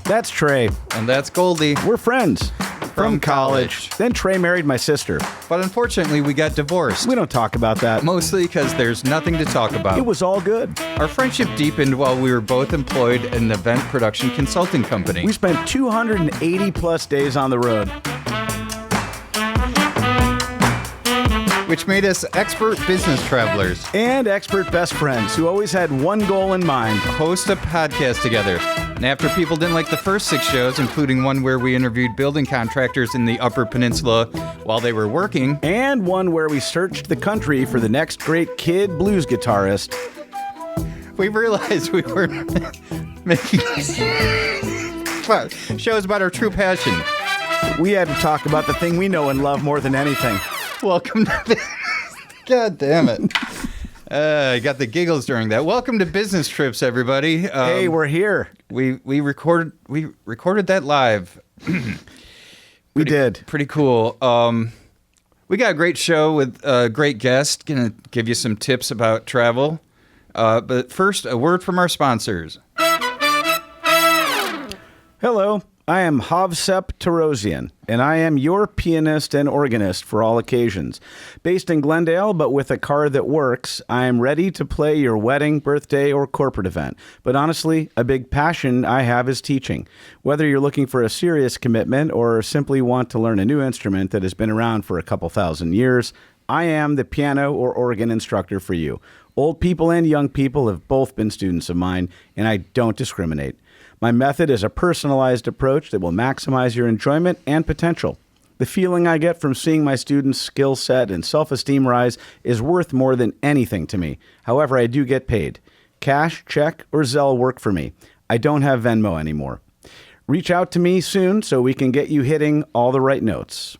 That's Trey. And that's Goldie. We're friends. From college. Then Trey married my sister. But unfortunately, we got divorced. We don't talk about that. Mostly because there's nothing to talk about. It was all good. Our friendship deepened while we were both employed in an event production consulting company. We spent 280 plus days on the road. Which made us expert business travelers. And expert best friends who always had one goal in mind. Host a podcast together. And after people didn't like the first 6 shows, including one where we interviewed building contractors in the Upper Peninsula while they were working. And one where we searched the country for the next great kid blues guitarist. We realized we were making shows about our true passion. We had to talk about the thing we know and love more than anything. Welcome to... God damn it. I got the giggles during that. Welcome to Business Trips, everybody. Hey, we're here. We recorded that live. We did. Pretty cool. We got a great show with a great guest. Gonna give you some tips about travel. But first, a word from our sponsors. Hello, I am Havsep Tarosian, and I am your pianist and organist for all occasions. Based in Glendale, but with a car that works, I am ready to play your wedding, birthday, or corporate event. But honestly, a big passion I have is teaching. Whether you're looking for a serious commitment or simply want to learn a new instrument that has been around for a couple thousand years, I am the piano or organ instructor for you. Old people and young people have both been students of mine, and I don't discriminate. My method is a personalized approach that will maximize your enjoyment and potential. The feeling I get from seeing my students' skill set and self-esteem rise is worth more than anything to me. However, I do get paid. Cash, check, or Zelle work for me. I don't have Venmo anymore. Reach out to me soon so we can get you hitting all the right notes.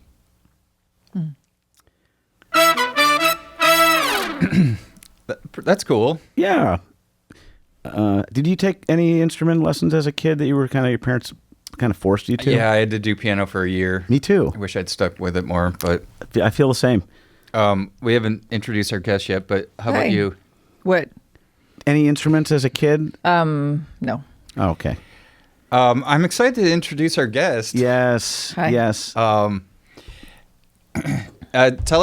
That's cool. Yeah. Did you take any instrument lessons as a kid that you were your parents kind of forced you to? Yeah, I had to do piano for a year. Me too. I wish I'd stuck with it more, but I feel the same. We haven't introduced our guest yet, but how about you? What? Any instruments as a kid? No. Oh, okay. I'm excited to introduce our guest. Yes. Hi. Yes. Tell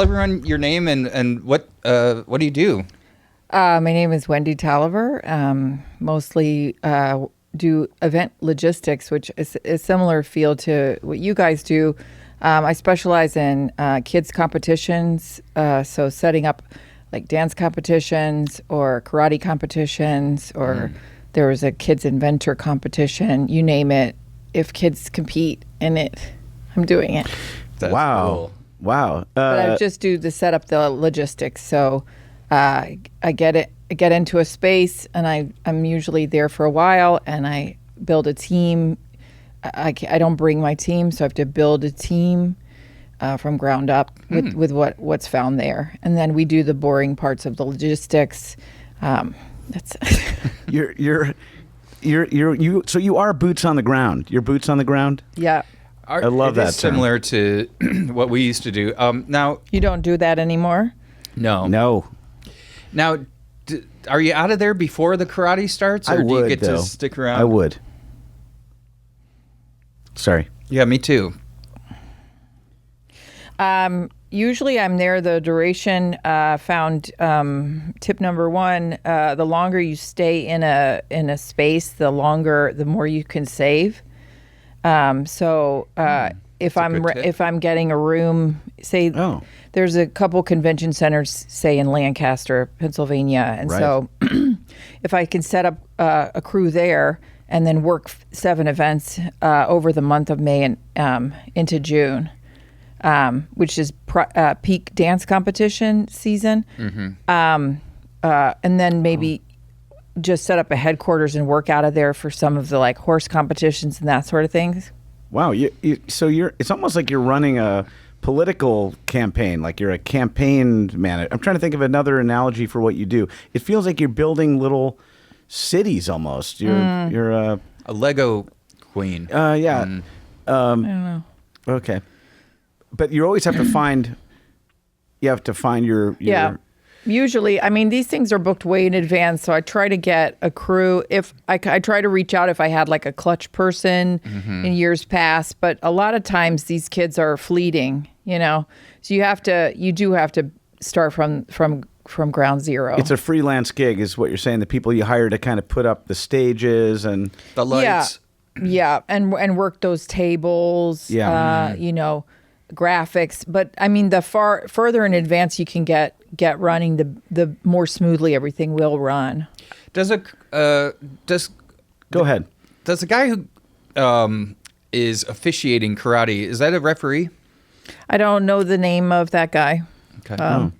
everyone your name and what do you do? My name is Wendy Tolliver. Mostly do event logistics, which is a similar field to what you guys do. I specialize in kids competitions, so setting up like dance competitions or karate competitions, or there was a kids inventor competition. You name it. If kids compete in it, I'm doing it. That's wow. cool. Wow. But I just do the setup, the logistics. So I get into a space, and I'm usually there for a while, and I build a team. I don't bring my team, so I have to build a team from ground up with what's found there, and then we do the boring parts of the logistics. That's So you are boots on the ground. You're boots on the ground. Yeah. I love that term. Similar to what we used to do. Now You don't do that anymore? no. Now, are you out of there before the karate starts, or do you get to stick around? I would. Sorry. Yeah, me too. Usually I'm there the duration. Found tip number 1, the longer you stay in a space, the more you can save. If I'm getting a room, say there's a couple convention centers, say in Lancaster, Pennsylvania, and so if I can set up a crew there and then work 7 events over the month of May and into June, which is peak dance competition season, and then maybe just set up a headquarters and work out of there for some of the like horse competitions and that sort of things. Wow. It's almost like you're running a political campaign, like you're a campaign manager. I'm trying to think of another analogy for what you do. It feels like you're building little cities almost. You're a Lego queen. Yeah. I don't know. Okay. But you always have to find. You have to find your. Yeah. Usually, I mean, these things are booked way in advance, so I try to get a crew. If I try to reach out if I had like a clutch person in years past, but a lot of times these kids are fleeting, so you do have to start from ground zero. It's a freelance gig, is what you're saying. The people you hire to kind of put up the stages and the lights. Yeah, and work those tables. Yeah. Graphics. But I mean, the further in advance you can get running, the more smoothly everything will run. Go ahead. Does the guy who is officiating karate, is that a referee? I don't know the name of that guy. Okay.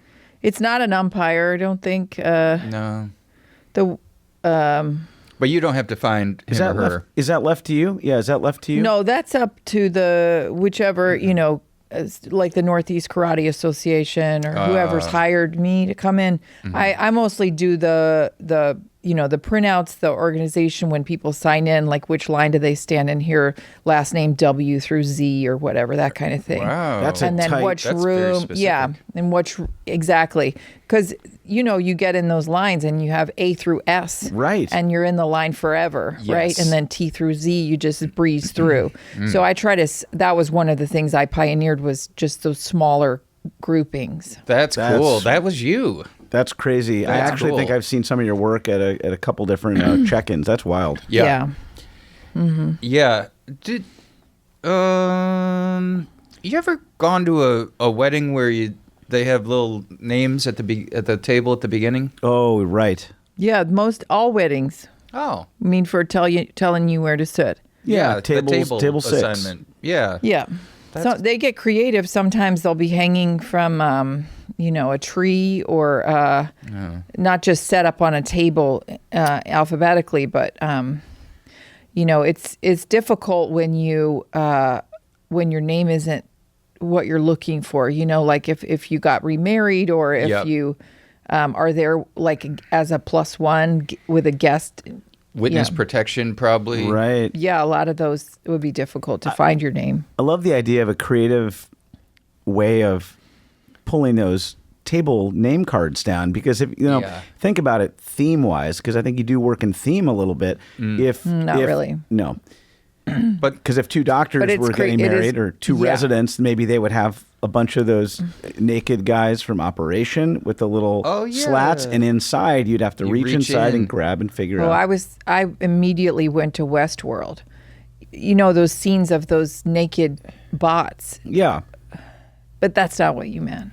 It's not an umpire, I don't think. No. But you don't have to find him or her. Is that left to you? Yeah, is that left to you? No, that's up to the whichever, like the Northeast Karate Association or whoever's hired me to come in. I mostly do the printouts, the organization when people sign in, like which line do they stand in here, last name W through Z or whatever, that kind of thing. Wow. That's and then which room, and which exactly, because you get in those lines and you have A through S, right, and you're in the line forever, yes. right, and then T through Z you just breeze through. So I try to. That was one of the things I pioneered, was just those smaller groupings. That's cool. That was you. That's crazy. I actually think I've seen some of your work at a couple different check-ins. That's wild. Yeah. Yeah. Did you ever gone to a wedding where they have little names at the table at the beginning? Oh, right. Yeah, all weddings. Oh. I mean, for telling you where to sit. Yeah, table 6. assignment. Yeah. Yeah. So they get creative. Sometimes they'll be hanging from, a tree or not just set up on a table alphabetically, but it's difficult when your name isn't what you're looking for. Like if you got remarried or if you are there like as a +1 with a guest. Witness protection, probably. Right. Yeah, a lot of those, it would be difficult to find your name. I love the idea of a creative way of pulling those table name cards down, because if think about it theme-wise, because I think you do work in theme a little bit. Not really. No. But because if 2 doctors were getting married or 2 residents, maybe they would have a bunch of those naked guys from Operation with the little slats, and inside you'd have to reach inside and grab and figure out. I immediately went to Westworld. Those scenes of those naked bots. Yeah. But that's not what you meant.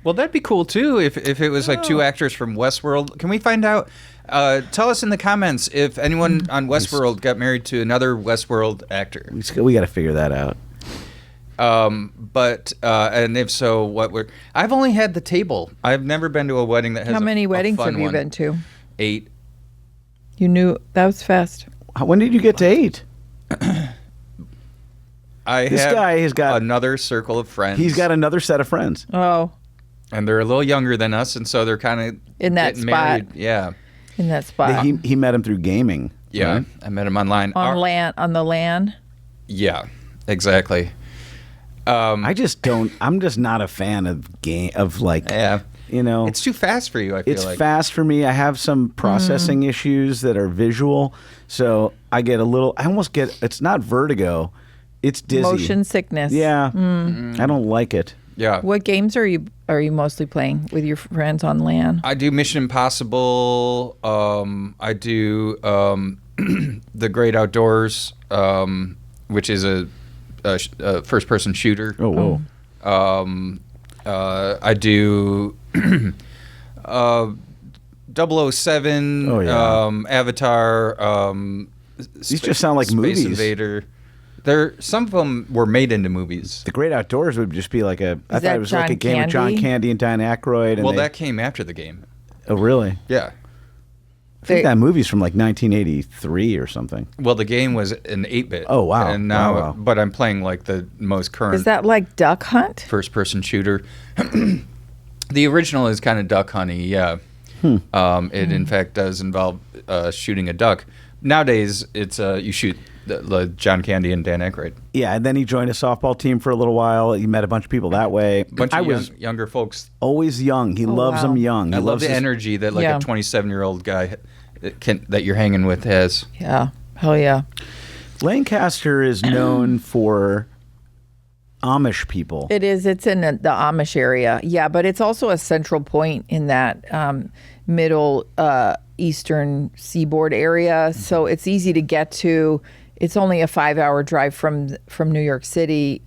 Well, that'd be cool too if it was like 2 actors from Westworld. Can we find out? Tell us in the comments if anyone on Westworld got married to another Westworld actor. We got to figure that out. And if so, I've only had the table. I've never been to a wedding that has How many weddings fun have you been to? 8. You knew that was fast. When did you get to 8? This guy has got another circle of friends. He's got another set of friends. Oh. And they're a little younger than us, and so they're kind of in that getting spot. Married. Yeah. In that spot. He met him through gaming. Yeah, right? I met him online. On the LAN. Yeah, exactly. I'm just not a fan of game of like. Yeah. It's too fast for you. I feel like it's fast for me. I have some processing issues that are visual, so I get a little. I almost get. It's not vertigo. It's dizzy. Motion sickness. Yeah. I don't like it. Yeah. What games are you mostly playing with your friends on LAN? I do Mission Impossible. I do The Great Outdoors, which is a first-person shooter. Oh, whoa. I do 007. Oh, yeah. Avatar. These just sound like Space movies. Invader. Some of them were made into movies. The Great Outdoors would just be like I thought it was John like a game with John Candy and Dan Aykroyd. And that came after the game. Oh, really? Yeah. I think that movie's from like 1983 or something. Well, the game was an 8-bit. Oh, wow. And now, Wow. but I'm playing like the most current. Is that like Duck Hunt? First-person shooter. The original is kind of Duck Hunty, yeah. It in fact does involve shooting a duck. Nowadays, it's you shoot the John Candy and Dan Aykroyd. Yeah, and then he joined a softball team for a little while. He met a bunch of people that way. I was younger folks. Always young. He loves them young. I love the energy that like a 27-year-old guy that you're hanging with has. Yeah, hell yeah. Lancaster is known for Amish people. It is. It's in the Amish area. Yeah, but it's also a central point in that middle eastern seaboard area. So it's easy to get to. It's only a 5-hour drive from New York City,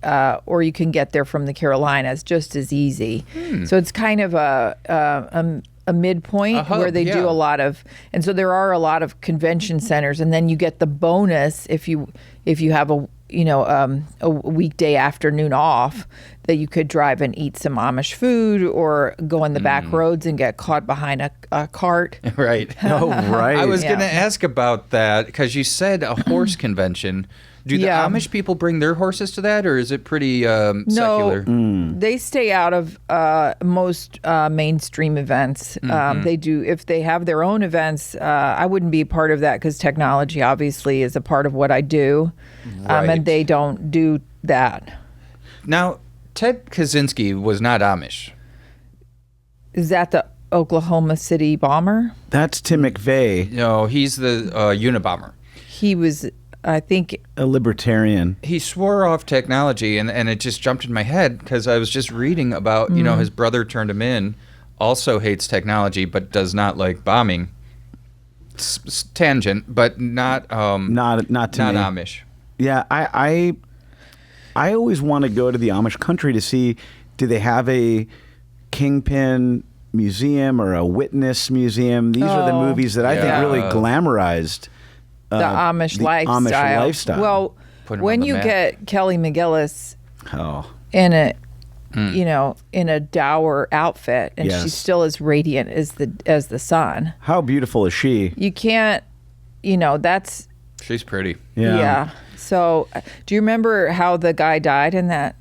or you can get there from the Carolinas just as easy. So it's kind of a midpoint where they do a lot of, and so there are a lot of convention centers, and then you get the bonus if you have a weekday afternoon off, that you could drive and eat some Amish food or go on the back roads and get caught behind a cart. Right. Oh, right. I was going to ask about that because you said a horse convention. Do the Amish people bring their horses to that, or is it pretty secular? No, they stay out of most mainstream events. They do, if they have their own events. I wouldn't be part of that because technology obviously is a part of what I do, and they don't do that. Now, Ted Kaczynski was not Amish. Is that the Oklahoma City bomber? That's Tim McVeigh. No, he's the Unabomber. He was, I think, a libertarian. He swore off technology, and it just jumped in my head because I was just reading about, his brother turned him in, also hates technology, but does not like bombing. Tangent, but not Amish. Yeah, I always want to go to the Amish country to see, do they have a Kingpin museum or a Witness museum? These are the movies that I think really glamorized the Amish lifestyle. Well, when you get Kelly McGillis in a dour outfit, and she's still as radiant as the sun. How beautiful is she? You can't, that's... She's pretty. Yeah. So, do you remember how the guy died in that?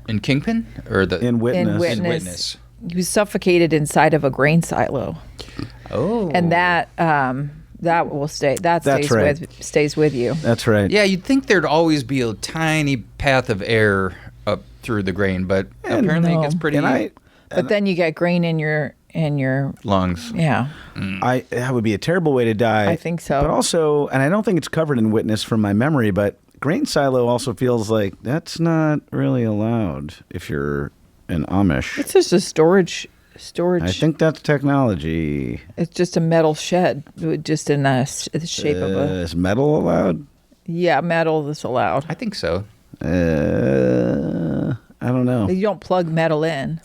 In Kingpin? Or in Witness? In Witness. He was suffocated inside of a grain silo. Oh. And that will stay. Stays with you. That's right. Yeah, you'd think there'd always be a tiny path of air up through the grain, but apparently it gets pretty. But then you get grain in your lungs. Yeah. That would be a terrible way to die. I think so. But also, and I don't think it's covered in Witness from my memory, but grain silo also feels like that's not really allowed if you're an Amish. It's just a storage. I think that's technology. It's just a metal shed, just in the shape of a... Is metal allowed? Yeah, metal is allowed. I think so. I don't know. You don't plug metal in.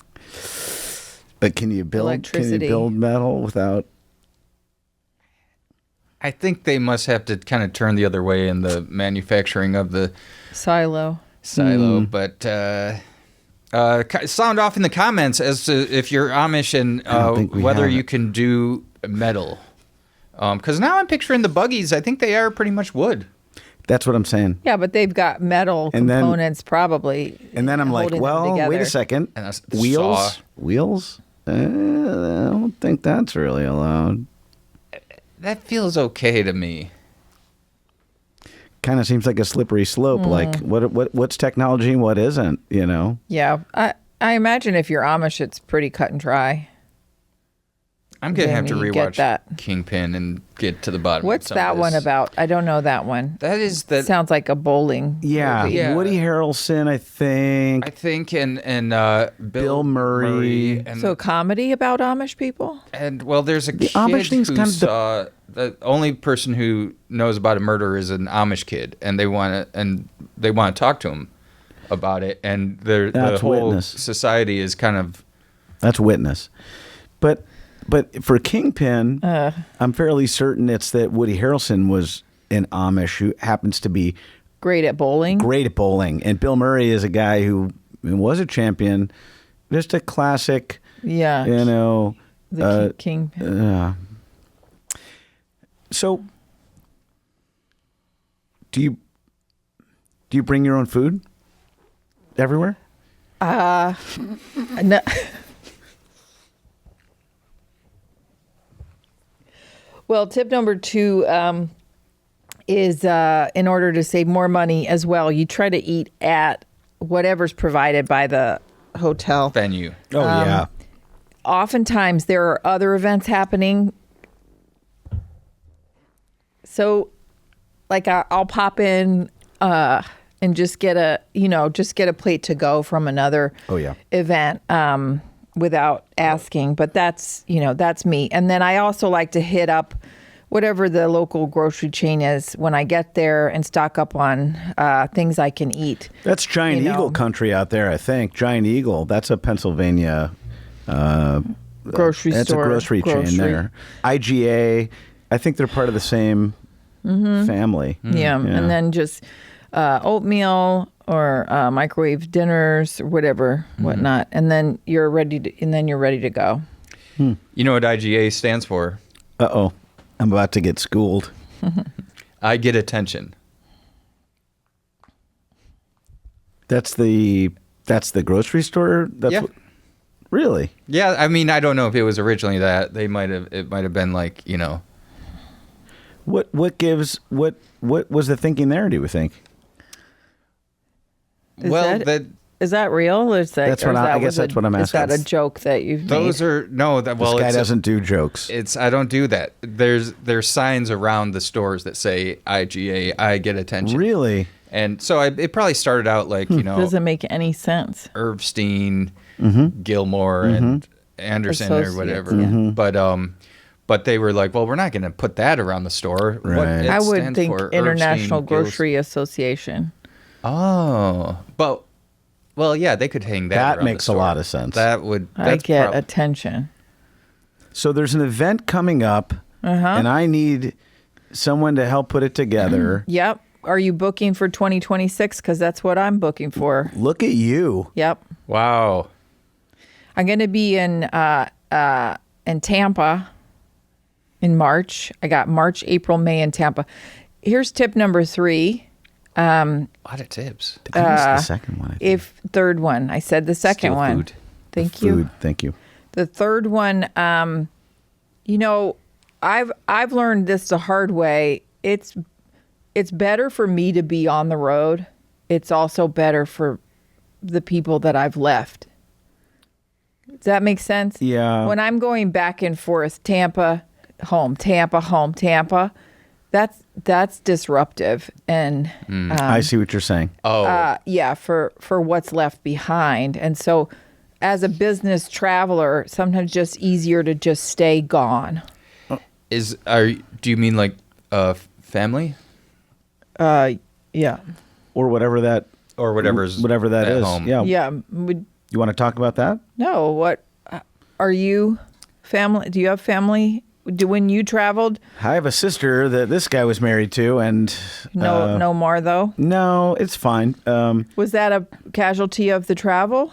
But can you build metal without... I think they must have to kind of turn the other way in the manufacturing of the... Silo. But... sound off in the comments as to if you're Amish and whether you can do metal. Because now I'm picturing the buggies. I think they are pretty much wood. That's what I'm saying. Yeah, but they've got metal components probably. And then I'm like, well, wait a second. Wheels? Wheels? I don't think that's really allowed. That feels okay to me. Kind of seems like a slippery slope. Like what's technology and what isn't, Yeah, I imagine if you're Amish, it's pretty cut and dry. I'm gonna have to rewatch Kingpin and get to the bottom. What's that one about? I don't know that one. That is that sounds like a bowling. Yeah, movie. Woody Harrelson, I think, and Bill Murray. And, so a comedy about Amish people. And well, there's a kid Amish thing's who saw. The only person who knows about a murder is an Amish kid, and they want to talk to him about it, and the whole Witness. Society is kind of that's Witness, but for Kingpin, I'm fairly certain it's that Woody Harrelson was an Amish who happens to be great at bowling, and Bill Murray is a guy who was a champion, just a classic, the Kingpin. So, do you bring your own food everywhere? No. Well, tip number 2, is in order to save more money as well, you try to eat at whatever's provided by the hotel venue. Oh, yeah. Oftentimes there are other events happening. So like I'll pop in and just get a plate to go from another event without asking. But that's me. And then I also like to hit up whatever the local grocery chain is when I get there and stock up on things I can eat. That's Giant Eagle country out there, I think. Giant Eagle, that's a Pennsylvania grocery store. It's a grocery chain there. IGA, I think they're part of the same family. Yeah, and then just oatmeal or microwave dinners or whatever, whatnot, and then you're ready to go. You know what IGA stands for? Uh-oh. I'm about to get schooled. I get attention. That's the grocery store? Really? Yeah, I mean, I don't know if it was originally that. It might have been like, What was the thinking there, do you think? Is that real? Or is that, that's what I guess that's what I'm asking. Is that a joke that you've Those made? are no. That, well, this guy doesn't do jokes. I don't do that. There's signs around the stores that say IGA. I get attention. Really? And so it probably started out like Doesn't make any sense. Irvstein, Gilmore, and Anderson or whatever. Yeah. But they were like, well, we're not going to put that around the store. Right. What it I would stands think for, International Irvstein, Grocery Association. Oh, but well, yeah, they could hang that. That makes a lot of sense. I get attention. So there's an event coming up, and I need someone to help put it together. Yep. Are you booking for 2026? Because that's what I'm booking for. Look at you. Yep. Wow. I'm going to be in Tampa in March. I got March, April, May in Tampa. Here's tip number 3. A lot of tips. I missed the second one. Third one. I said the second Steal one. food. Thank you. Food. Thank you. The third one, I've learned this the hard way. It's better for me to be on the road. It's also better for the people that I've left. Does that make sense? Yeah. When I'm going back and forth, Tampa, home, Tampa, that's disruptive. And I see what you're saying. for what's left behind. And so as a business traveler, sometimes just easier to just stay gone. Do you mean like family? Yeah. Or whatever that that is. Home. Yeah. Yeah. You want to talk about that? No. What are you family? Do you have family? When you traveled? I have a sister that this guy was married to, and no more though. No, it's fine. Was that a casualty of the travel?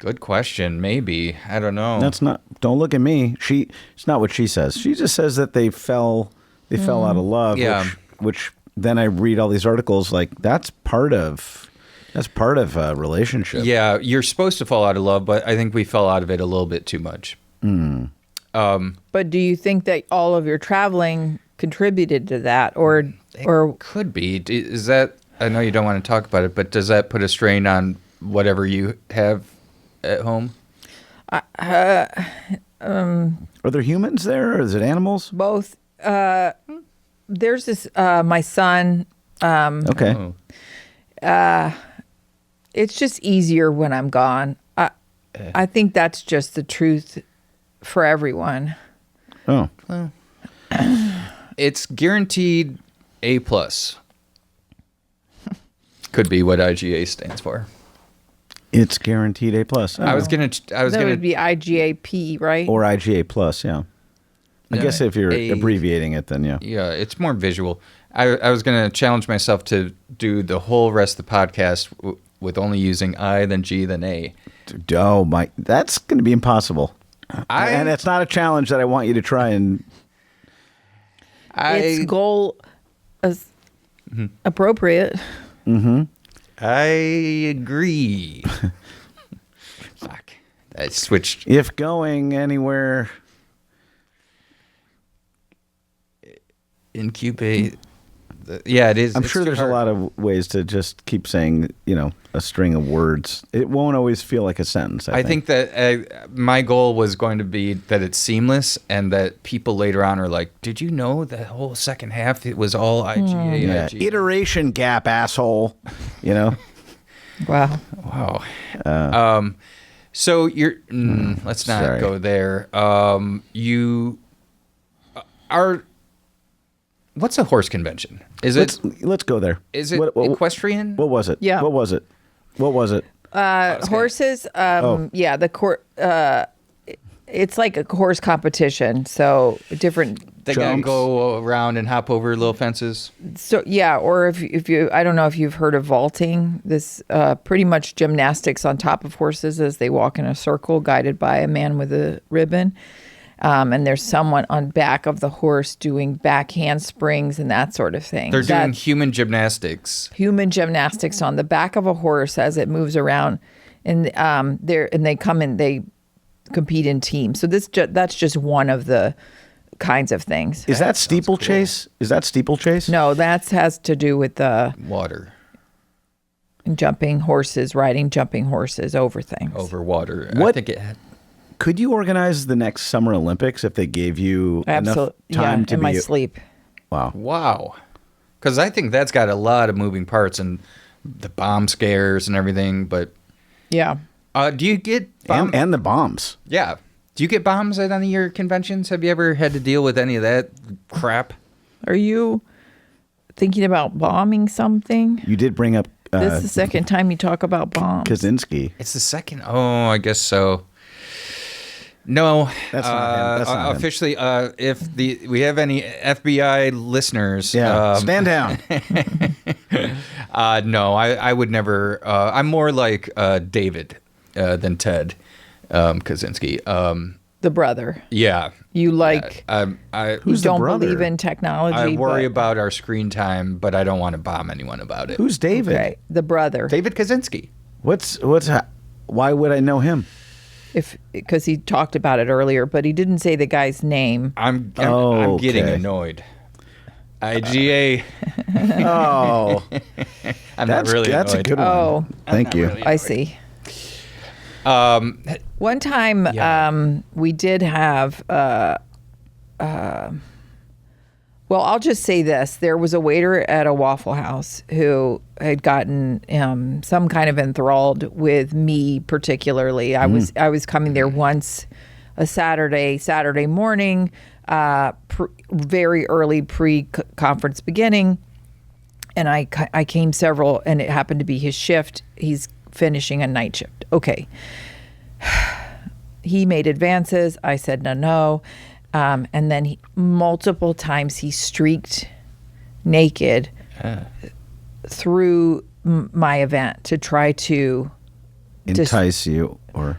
Good question. Maybe. I don't know. That's not. Don't look at me. It's not what she says. She just says that they fell out of love. Yeah. Which then I read all these articles like that's part of a relationship. Yeah, you're supposed to fall out of love, but I think we fell out of it a little bit too much. But do you think that all of your traveling contributed to that, or could be? Is that? I know you don't want to talk about it, but does that put a strain on whatever you have at home? Are there humans there, or is it animals? both? There's this my son. Okay. Oh. It's just easier when I'm gone. I think that's just the truth for everyone. Oh. Well, it's guaranteed A+. Could be what IGA stands for. It's guaranteed A+. Oh. I was gonna. That would be IGAP, right? Or IGA plus. Yeah. I guess if you're abbreviating it, then yeah. Yeah, it's more visual. I was going to challenge myself to do the whole rest of the podcast with only using I, then G, then A. Oh my, that's going to be impossible. And it's not a challenge that I want you to try and. It's goal appropriate. Mm-hmm. I agree. Fuck. I switched. If going anywhere. Incubate. Yeah, it is. I'm It's sure too there's hard. a lot of ways to just keep saying, a string of words. It won't always feel like a sentence. I think that my goal was going to be that it's seamless and that people later on are like, did you know the whole second half, it was all IGA, Yeah. IGA? Iteration gap, asshole. Wow. Wow. So you're, let's not sorry. go there. You are, what's a horse convention? Let's go there. Is it What equestrian? was it? Yeah. What was it? Horses. Yeah, the court. It's like a horse competition. So different. They gotta jumps. go around and hop over little fences. So yeah, or if you, I don't know if you've heard of vaulting. This pretty much gymnastics on top of horses as they walk in a circle, guided by a man with a ribbon. And there's someone on back of the horse doing back handsprings and that sort of thing. They're doing human gymnastics. Human gymnastics on the back of a horse as it moves around, and they come and they compete in teams. So that's just one of the kinds of things. Is that steeplechase? Is that steeplechase? No, that has to do with Water. riding jumping horses over things. Over water. What- I think it had. Could you organize the next Summer Olympics if they gave you enough time to in be my sleep. Wow. Wow. Because I think that's got a lot of moving parts and the bomb scares and everything. But Yeah. do you get And the bombs. Yeah. Do you get bombs at any of your conventions? Have you ever had to deal with any of that crap? Are you thinking about bombing something? You did bring up This is the second time you talk about bombs. Kaczynski. It's the second. Oh, I guess so. No, That's not him. That's not him. officially. If we have any FBI listeners, Yeah. Stand down. no, I would never. I'm more like David than Ted Kaczynski. The brother. Yeah, You like, I you Who's the don't brother? believe in technology. I worry but- about our screen time, but I don't want to bomb anyone about it. Who's David? Okay, the brother. David Kaczynski? Why would I know him? Because he talked about it earlier, but he didn't say the guy's name. I'm Oh, getting okay. annoyed. IGA. Oh, I'm not really that's a annoyed. good one. Oh, Thank you. I see. Um, One time, Yeah. we did have. Well, I'll just say this: there was a waiter at a Waffle House who had gotten some kind of enthralled with me, particularly. I was coming there once a Saturday morning, very early pre-conference beginning, and I came several, and it happened to be his shift. He's finishing a night shift. Okay. He made advances. I said no. And then multiple times he streaked naked through my event to try to Entice you, or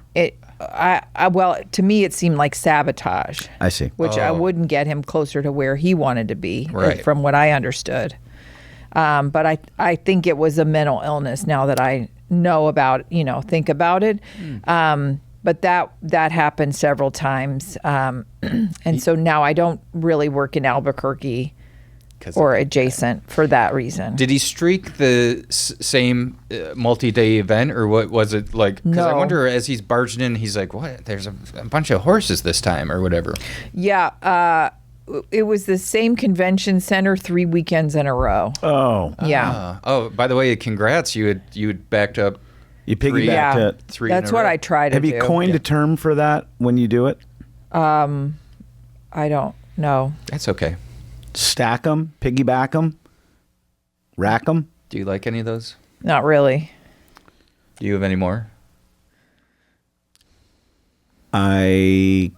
well, to me it seemed like sabotage. I see. Which I wouldn't get him closer to where he wanted to be, Right. from what I understood. But I think it was a mental illness now that I know about, think about it. But that happened several times. And so now I don't really work in Albuquerque or adjacent for that reason. Did he streak the same multi-day event, or what was it like? Because I No. wonder, as he's barging in, he's like, "What? There's a bunch of horses this time, or whatever." Yeah. It was the same convention center 3 weekends in a row. Oh, Yeah. Oh, by the way, congrats! You had backed up. you piggybacked Yeah. it. Three. That's in a what row. I try to Have do. you coined a term for that when you do it? I don't know. That's okay. Stack them, piggyback them, rack them. Do you like any of those? Not really. Do you have any more? I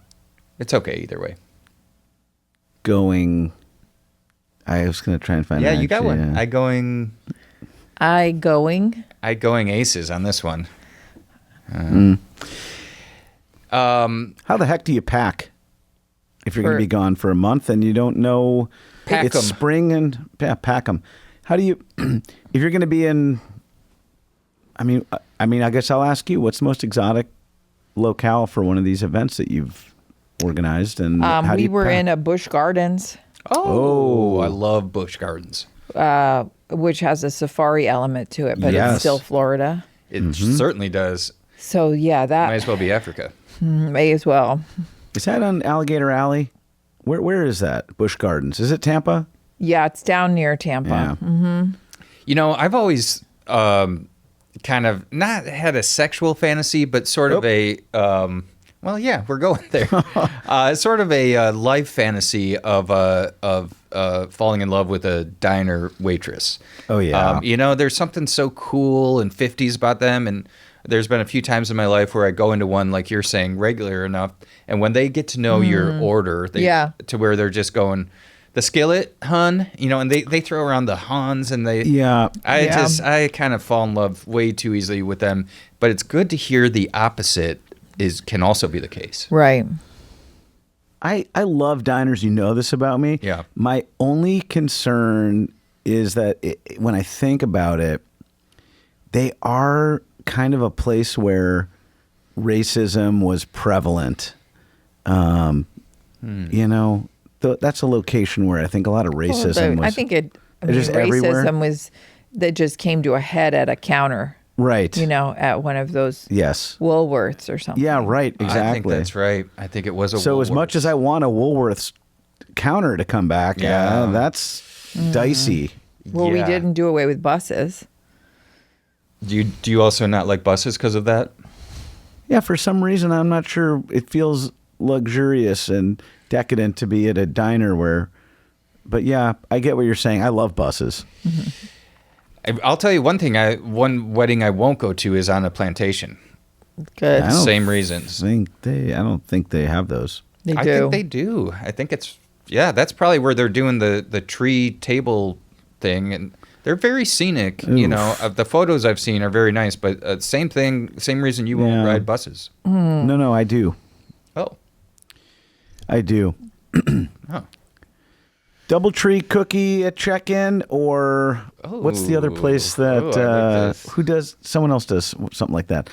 It's okay either way. going. I was going to try and find. Yeah, an you got actually, one. I going aces on this one. How the heck do you pack if you're going to be gone for a month and you don't know Pack it's 'em. spring and pack them? How do you if you're going to be in? I mean, I guess I'll ask you, what's the most exotic locale for one of these events that you've organized? And how do We you were pack? in a Busch Gardens. Oh, I love Busch Gardens. which has a safari element to it, but Yes. it's still Florida. It certainly does. So yeah, that Might as well be Africa. may as well. Is that on Alligator Alley? Where is that? Busch Gardens. Is it Tampa? Yeah, it's down near Tampa. Yeah. You know, I've always kind of not had a sexual fantasy, but sort of a well, yeah, we're going there. Sort of a life fantasy of falling in love with a diner waitress. Oh, yeah. You know, there's something so cool and 50s about them, and there's been a few times in my life where I go into one, like you're saying, regular enough, and when they get to know your order, to where they're just going, the skillet, hun, you know, and they throw around the Hans, and I kind of fall in love way too easily with them. But it's good to hear the opposite can also be the case. Right. I love diners. You know this about me. Yeah. My only concern is that when I think about it, they are kind of a place where racism was prevalent. You know, that's a location where I think a lot of racism was. I think just racism everywhere. was that just came to a head at a counter. Right. You know, at one of those Woolworths or something. Yeah, right. Exactly. I think that's right. I think it was a So Woolworths. as much as I want a Woolworths counter to come back, that's dicey. Well, we didn't do away with buses. Do you also not like buses because of that? Yeah, for some reason, I'm not sure. It feels luxurious and decadent to be at a diner where, but yeah, I get what you're saying. I love buses. I'll tell you one thing. One wedding I won't go to is on a plantation. Good. Same reasons. I don't think they have those. They do. I think they do. I think that's probably where they're doing the tree table thing, and they're very scenic. Oof. You know, the photos I've seen are very nice, but same thing, same reason you won't ride buses. No, I do. Oh. I do. Oh. Doubletree cookie at check-in, or what's the other place that who does? Someone else does something like that.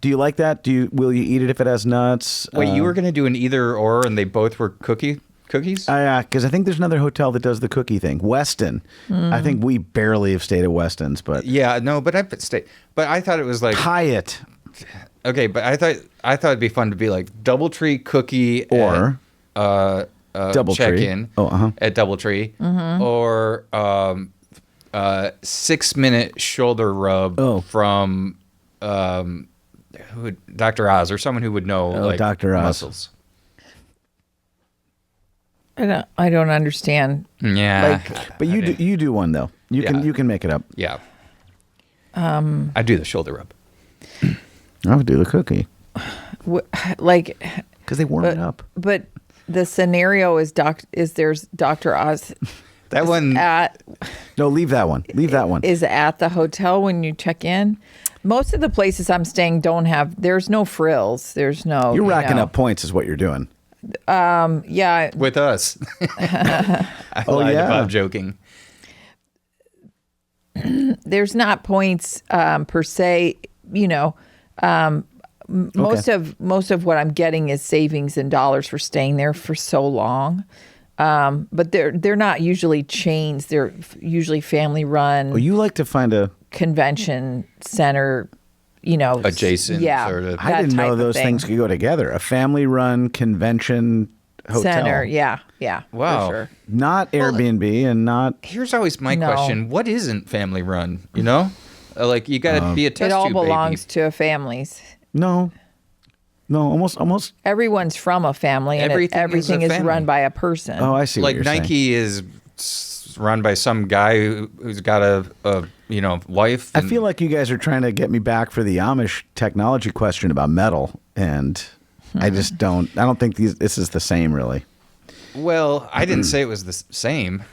Do you like that? Will you eat it if it has nuts? Wait, you were going to do an either or, and they both were cookies? Because I think there's another hotel that does the cookie thing. Weston. I think we barely have stayed at Weston's, but but I've stayed. But I thought it was like Hyatt. Okay, but I thought it'd be fun to be like DoubleTree cookie or Doubletree check-in at DoubleTree, or 6-minute shoulder rub from Dr. Oz, or someone who would know like Dr. Oz. muscles. I don't understand. Yeah, but you do one though. You can make it up. Yeah. I do the shoulder rub. I would do the cookie. Because they warm it up. But the scenario is there's Dr. Oz. That one. No, leave that one. Leave that one. Is at the hotel when you check in. Most of the places I'm staying don't have. There's no frills. There's no. You're racking up points, is what you're doing. Yeah. With us. I lied about joking. There's not points per se. You know, most of what I'm getting is savings in dollars for staying there for so long. But they're not usually chains. They're usually family run. Well, you like to find a convention center, you know, adjacent sort of. I didn't know those things could go together. A family run convention hotel center. Yeah. Wow. For sure. Not Airbnb and not. Here's always my question: what isn't family run? You know, like you got to be a test It all tube belongs baby. to families. No, almost. Everyone's from a family, and everything is run by a person. Oh, I see. Like what you're Nike saying. is run by some guy who's got a wife. I feel like you guys are trying to get me back for the Amish technology question about metal, and I just don't. I don't think this is the same, really. Well, I didn't say it was the same.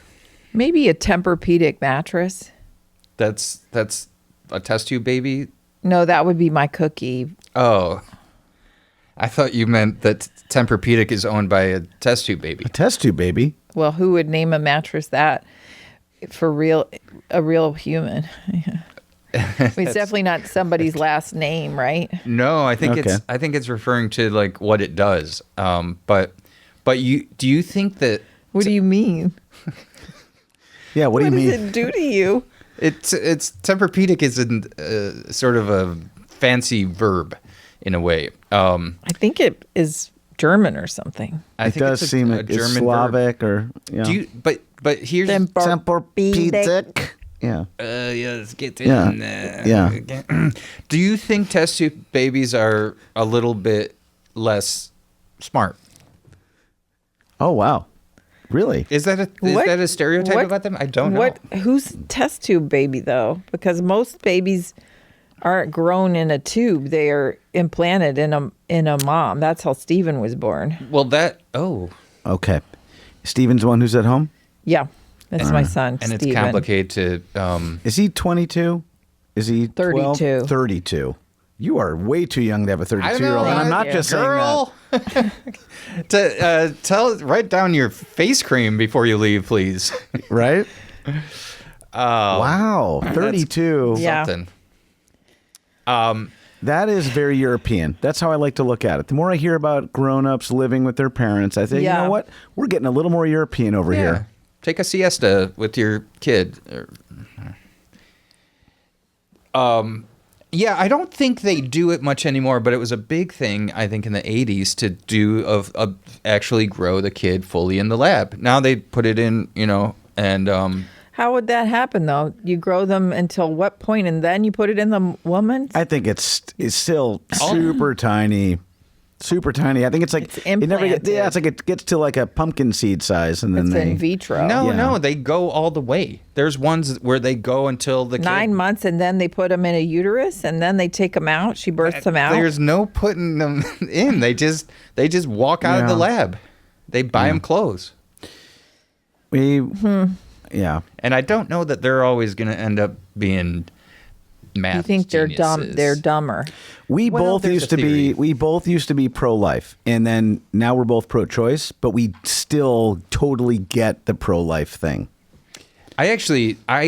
Maybe a Tempur-Pedic mattress. That's a test tube baby. No, that would be my cookie. Oh, I thought you meant that Tempur-Pedic is owned by a test tube baby. A test tube baby. Well, who would name a mattress that for a real human? It's definitely not somebody's last name, right? No, I think it's referring to like what it does. But do you think that? What do you mean? Yeah, what do you mean? What does it do to you? It's Tempur-Pedic is sort of a fancy verb in a way. I think it is German or something. It does seem a German Slavic verb. Or Do you, but here's Tempur-Pedic. Yeah. Let's get in there. Yeah. Do you think test tube babies are a little bit less smart? Oh wow. Really? Is that a stereotype about them? I don't know. Who's test tube baby though? Because most babies aren't grown in a tube; they are implanted in a mom. That's how Stephen was born. Well, okay. Stephen's the one who's at home. Yeah, that's my son. And Steven. it's complicated to. Is he 22? Is he 12? 32? 32. You are way too young to have a 32-year-old, and I'm not just saying that. Write down your face cream before you leave, please. Right? Wow, 32. Yeah. Something. That is very European. That's how I like to look at it. The more I hear about grown-ups living with their parents, I think, you know what? We're getting a little more European over here. Take a siesta with your kid. Yeah, I don't think they do it much anymore, but it was a big thing, I think, in the 80s to do actually grow the kid fully in the lab. Now they put it in, and... How would that happen, though? You grow them until what point, and then you put it in the woman? I think it's still super tiny. Super tiny. I think it's like it's implanted. It's like it gets to like a pumpkin seed size, and then it's in vitro. No, they go all the way. There's ones where they go until the 9 months, and then they put them in a uterus, and then they take them out. She births them out. There's no putting them in. They just walk out of the lab. They buy them clothes. Yeah. And I don't know that they're always going to end up being math. You think they're geniuses. They're dumber. We both used to be pro-life, and then now we're both pro-choice, but we still totally get the pro-life thing. I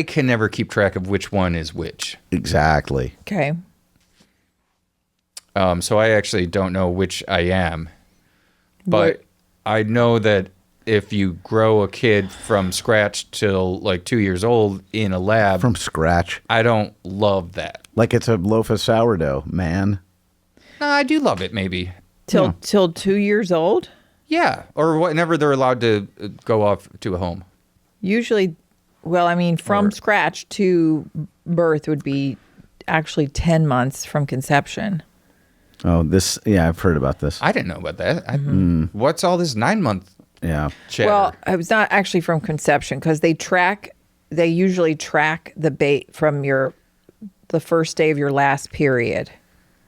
can never keep track of which one is which. Exactly. Okay. So I actually don't know which I am, but I know that if you grow a kid from scratch till like 2 years old in a lab. From scratch. I don't love that. Like it's a loaf of sourdough, man. No, I do love it maybe. Till 2 years old? Yeah. Or whenever they're allowed to go off to a home. Usually, from scratch to birth would be actually 10 months from conception. Oh, I've heard about this. I didn't know about that. What's all this 9 month? Yeah. Chatter? Well, it was not actually from conception because they usually track the bait from the first day of your last period.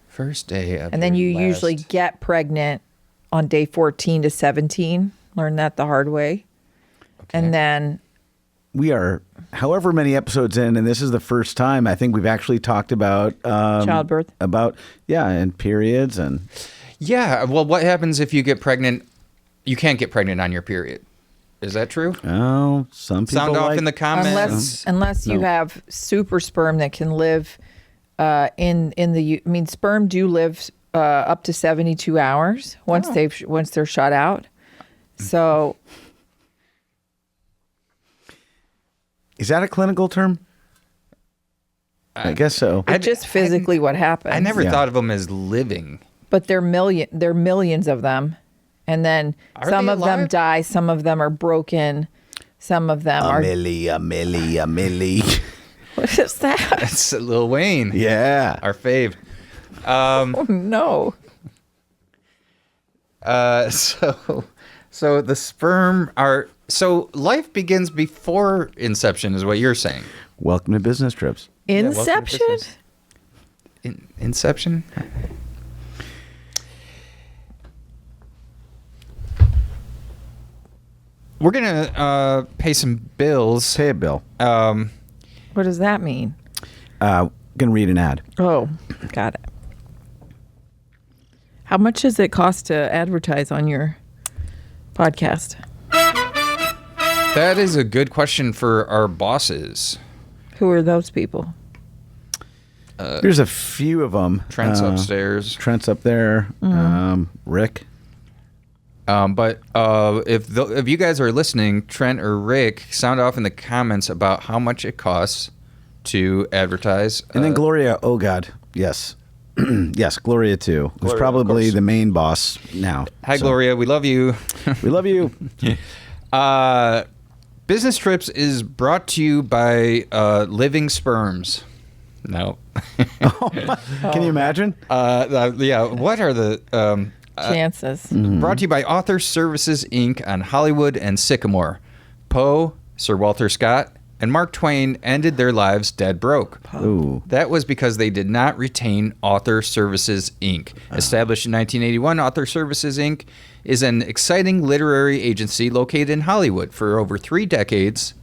First day of and then you usually get pregnant on day 14 to 17. Learn that the hard way. Okay. And then we are however many episodes in, and this is the first time I think we've actually talked about childbirth. And periods and well, what happens if you get pregnant? You can't get pregnant on your period. Is that true? Oh, some people sound off in the comments. Unless you have super sperm that can live sperm do live up to 72 hours once they're shut out. So, is that a clinical term? I guess so. It's just physically what happens. I never thought of them as living. But there are millions of them. And then some of them die, some of them are broken, some of them are... A milli. What is that? That's Lil Wayne. Yeah. Our fave. Oh, no. So the sperm are... So life begins before inception is what you're saying. Welcome to business trips. Inception? Inception? We're going to pay some bills. Pay a bill. What does that mean? Going to read an ad. Oh, got it. How much does it cost to advertise on your podcast? That is a good question for our bosses. Who are those people? There's a few of them. Trent's upstairs. Trent's up there. Rick. But if you guys are listening, Trent or Rick, sound off in the comments about how much it costs to advertise. And then Gloria, oh God, yes. Yes, Gloria too. Who's probably the main boss now. Hi, so. Gloria. We love you. We love you. Business Trips is brought to you by Living Sperms. No. Can you imagine? Yeah. What are the chances? Brought to you by Author Services, Inc. on Hollywood and Sycamore. Poe, Sir Walter Scott, and Mark Twain ended their lives dead broke. Ooh. That was because they did not retain Author Services, Inc. Established in 1981, Author Services, Inc. is an exciting literary agency located in Hollywood for over 3 decades,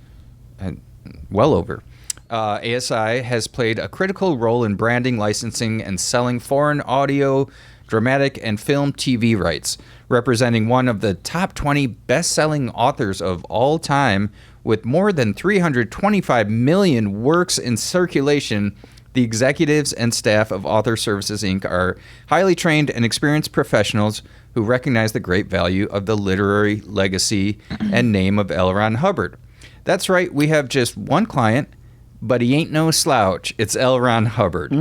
well over. ASI has played a critical role in branding, licensing, and selling foreign audio, dramatic, and film TV rights, representing one of the top 20 best-selling authors of all time. With more than 325 million works in circulation, the executives and staff of Author Services, Inc. are highly trained and experienced professionals who recognize the great value of the literary legacy and name of L. Ron Hubbard. That's right, we have just one client, but he ain't no slouch. It's L. Ron Hubbard.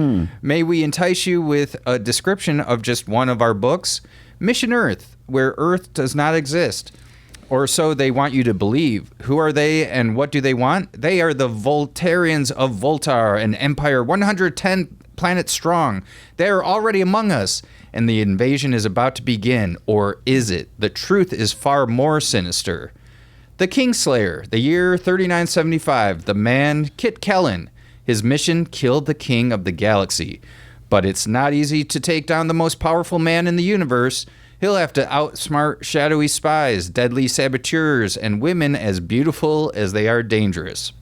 May we entice you with a description of just one of our books? Mission Earth, where Earth does not exist. Or so they want you to believe. Who are they and what do they want? They are the Voltarians of Voltar, an empire 110 planets strong. They are already among us, and the invasion is about to begin. Or is it? The truth is far more sinister. The Kingslayer, the year 3975, the man Kit Kellen. His mission killed the king of the galaxy. But it's not easy to take down the most powerful man in the universe. He'll have to outsmart shadowy spies, deadly saboteurs, and women as beautiful as they are dangerous.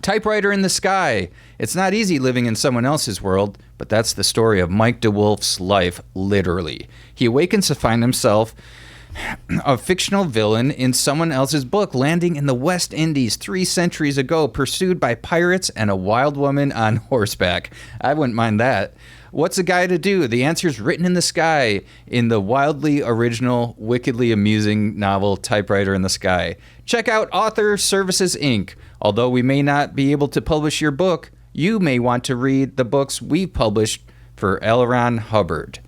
Typewriter in the Sky. It's not easy living in someone else's world, but that's the story of Mike DeWolf's life, literally. He awakens to find himself a fictional villain in someone else's book, landing in the West Indies 3 centuries ago, pursued by pirates and a wild woman on horseback. I wouldn't mind that. What's a guy to do? The answer's written in the sky in the wildly original, wickedly amusing novel Typewriter in the Sky. Check out Author Services, Inc. Although we may not be able to publish your book, you may want to read the books we've published for L. Ron Hubbard.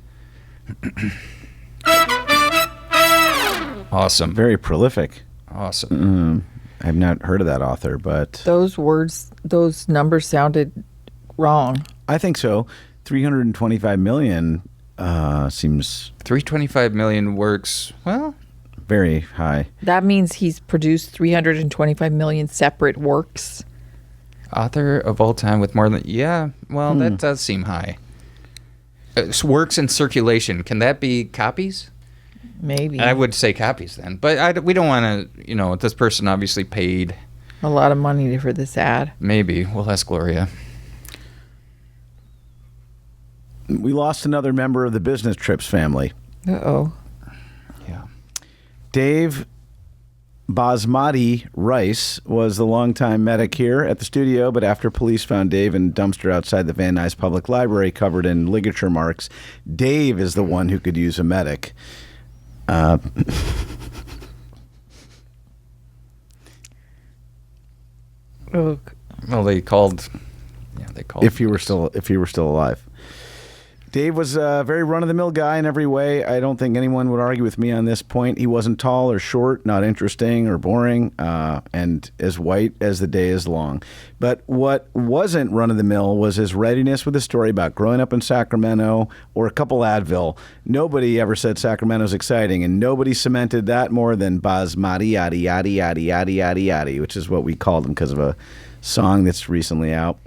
Awesome. Very prolific. Awesome. I've not heard of that author, but... Those numbers sounded wrong. I think so. 325 million seems... 325 million works, well... very high. That means he's produced 325 million separate works. Author of all time with more than... Yeah, well, that does seem high. Works in circulation. Can that be copies? Maybe. I would say copies then. But we don't want to, this person obviously paid... a lot of money for this ad. Maybe. We'll ask Gloria. We lost another member of the Business Trips family. Uh-oh. Yeah. Dave Basmati Rice was the longtime medic here at the studio, but after police found Dave in a dumpster outside the Van Nuys Public Library covered in ligature marks, Dave is the one who could use a medic. Well, they called. Yeah, they called. If he were still alive. Dave was a very run-of-the-mill guy in every way. I don't think anyone would argue with me on this point. He wasn't tall or short, not interesting or boring, and as white as the day is long. But what wasn't run-of-the-mill was his readiness with a story about growing up in Sacramento or a couple Advil. Nobody ever said Sacramento's exciting, and nobody cemented that more than Basmati Yaddy Yaddy Yaddy Yaddy Yaddy Yaddy, which is what we called him because of a song that's recently out.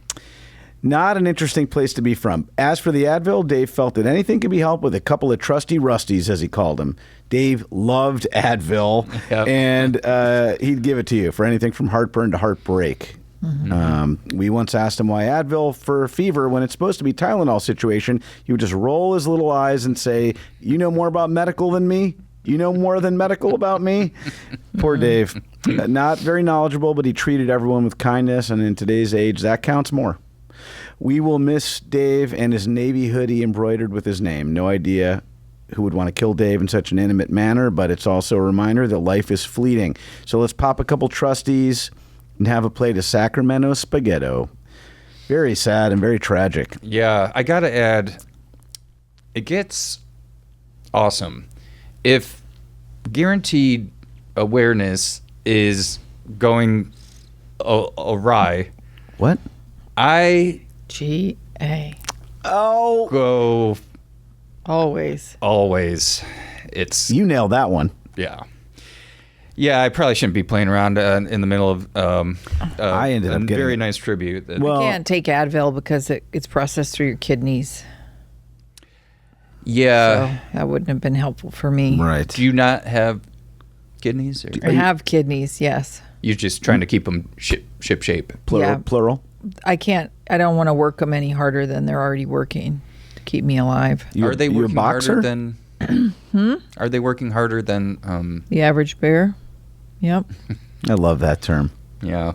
Not an interesting place to be from. As for the Advil, Dave felt that anything could be helped with a couple of trusty rusties, as he called them. Dave loved Advil, and he'd give it to you for anything from heartburn to heartbreak. Mm-hmm. We once asked him why Advil for fever when it's supposed to be Tylenol situation. He would just roll his little eyes and say, "You know more about medical than me? You know more than medical about me?" Poor Dave. Not very knowledgeable, but he treated everyone with kindness, and in today's age, that counts more. We will miss Dave and his Navy hoodie embroidered with his name. No idea who would want to kill Dave in such an intimate manner, but it's also a reminder that life is fleeting. So let's pop a couple trustees and have a plate of Sacramento spaghetto. Very sad and very tragic. Yeah, I got to add, it gets awesome if guaranteed awareness is going awry. What? G-A. Oh. Go. Always. It's. You nailed that one. Yeah. Yeah, I probably shouldn't be playing around in the middle of I ended up getting very nice tribute. Well, you can't take Advil because it's processed through your kidneys. Yeah. So that wouldn't have been helpful for me. Right. Do you not have kidneys? I have kidneys, yes. You're just trying to keep them ship shape. Plural? I don't want to work them any harder than they're already working to keep me alive. Are they working harder than... Hmm? Are they working harder than... The average bear? Yep. I love that term. Yeah.